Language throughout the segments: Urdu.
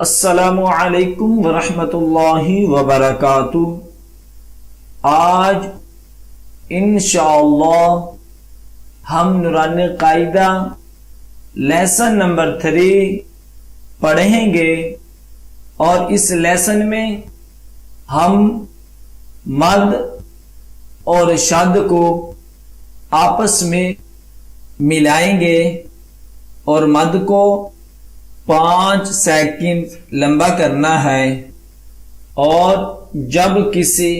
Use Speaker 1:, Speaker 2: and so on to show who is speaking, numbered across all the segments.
Speaker 1: السلام علیکم ورحمۃ اللہ وبرکاتہ۔ آج انشاءاللہ ہم نورانی قاعدہ لیسن نمبر 3 پڑھیں گے، اور اس لیسن میں ہم مد اور شد کو آپس میں ملائیں گے اور مد کو 5 سیکنڈ لمبا کرنا ہے، اور جب کسی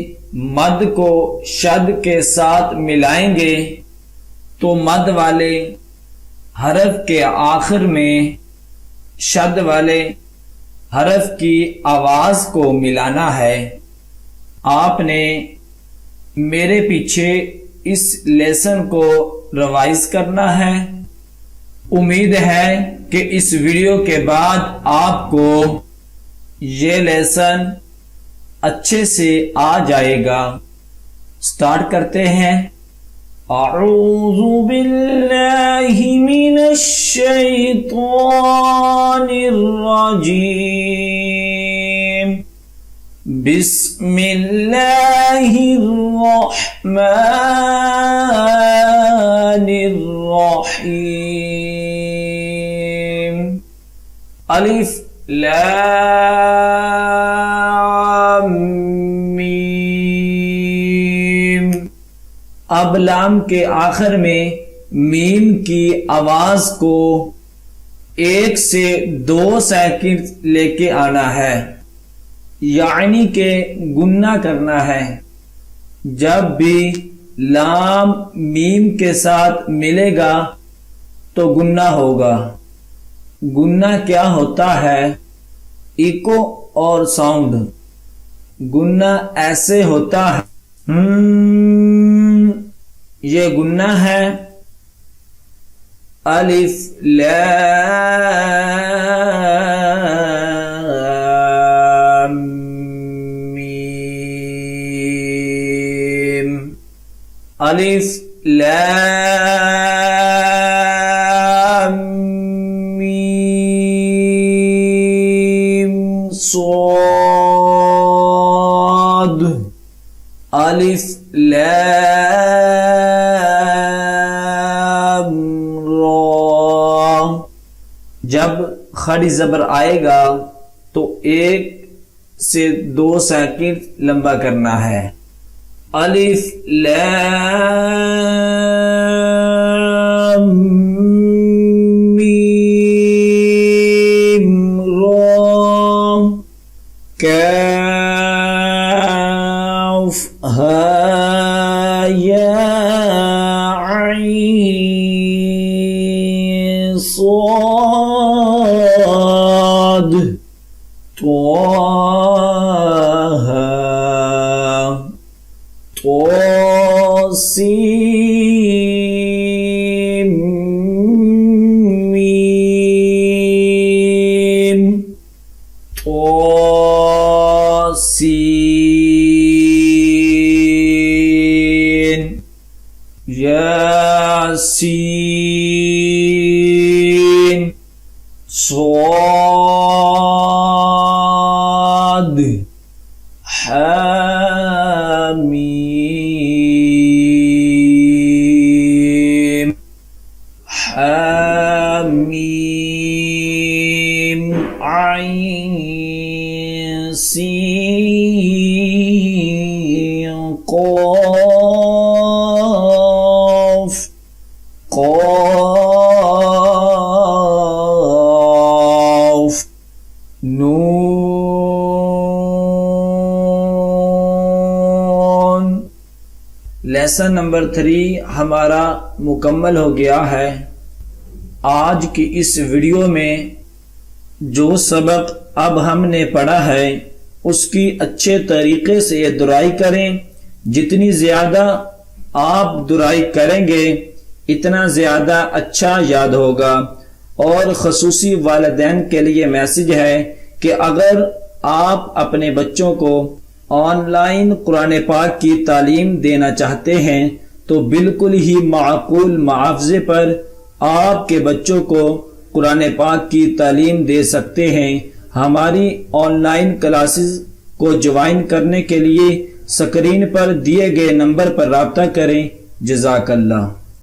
Speaker 1: مد کو شد کے ساتھ ملائیں گے تو مد والے حرف کے آخر میں شد والے حرف کی آواز کو ملانا ہے۔ آپ نے میرے پیچھے اس لیسن کو ریوائز کرنا ہے۔ امید ہے کہ اس ویڈیو کے بعد آپ کو یہ لیسن اچھے سے آ جائے گا۔ سٹارٹ کرتے ہیں۔ اعوذ باللہ من الشیطان الرجیم، بسم اللہ الرحمن الرحیم، الف لام میم۔ اب لام کے آخر میں میم کی آواز کو 1 سے 2 سیکنڈ لے کے آنا ہے، یعنی کہ گننا کرنا ہے۔ جب بھی لام میم کے ساتھ ملے گا تو گننا ہوگا۔ گننا کیا ہوتا ہے؟ ایکو اور ساؤنڈ۔ گننا ایسے ہوتا ہے، یہ گننا ہے الف لام میم، الف لام میم صاد، الف لام را۔ جب خڑی زبر آئے گا تو 1 سے 2 سیکنڈ لمبا کرنا ہے۔ الف لام میم را، کاف ہا یا عین صاد، طه طاسیم میم، طاسین، یاسین، صاد، حامیم، حامیم، عین سین قاف، قاف، نون۔ لیسن نمبر 3 ہمارا مکمل ہو گیا ہے۔ آج کی اس ویڈیو میں جو سبق اب ہم نے پڑھا ہے اس کی اچھے طریقے سے درائی کریں۔ جتنی زیادہ آپ درائی کریں گے اتنا زیادہ اچھا یاد ہوگا۔ اور خصوصی والدین کے لیے میسج ہے کہ اگر آپ اپنے بچوں کو آن لائن قرآن پاک کی تعلیم دینا چاہتے ہیں تو بالکل ہی معقول معاوضے پر آپ کے بچوں کو قرآن پاک کی تعلیم دے سکتے ہیں۔ ہماری آن لائن کلاسز کو جوائن کرنے کے لیے اسکرین پر دیے گئے نمبر پر رابطہ کریں۔ جزاک اللہ۔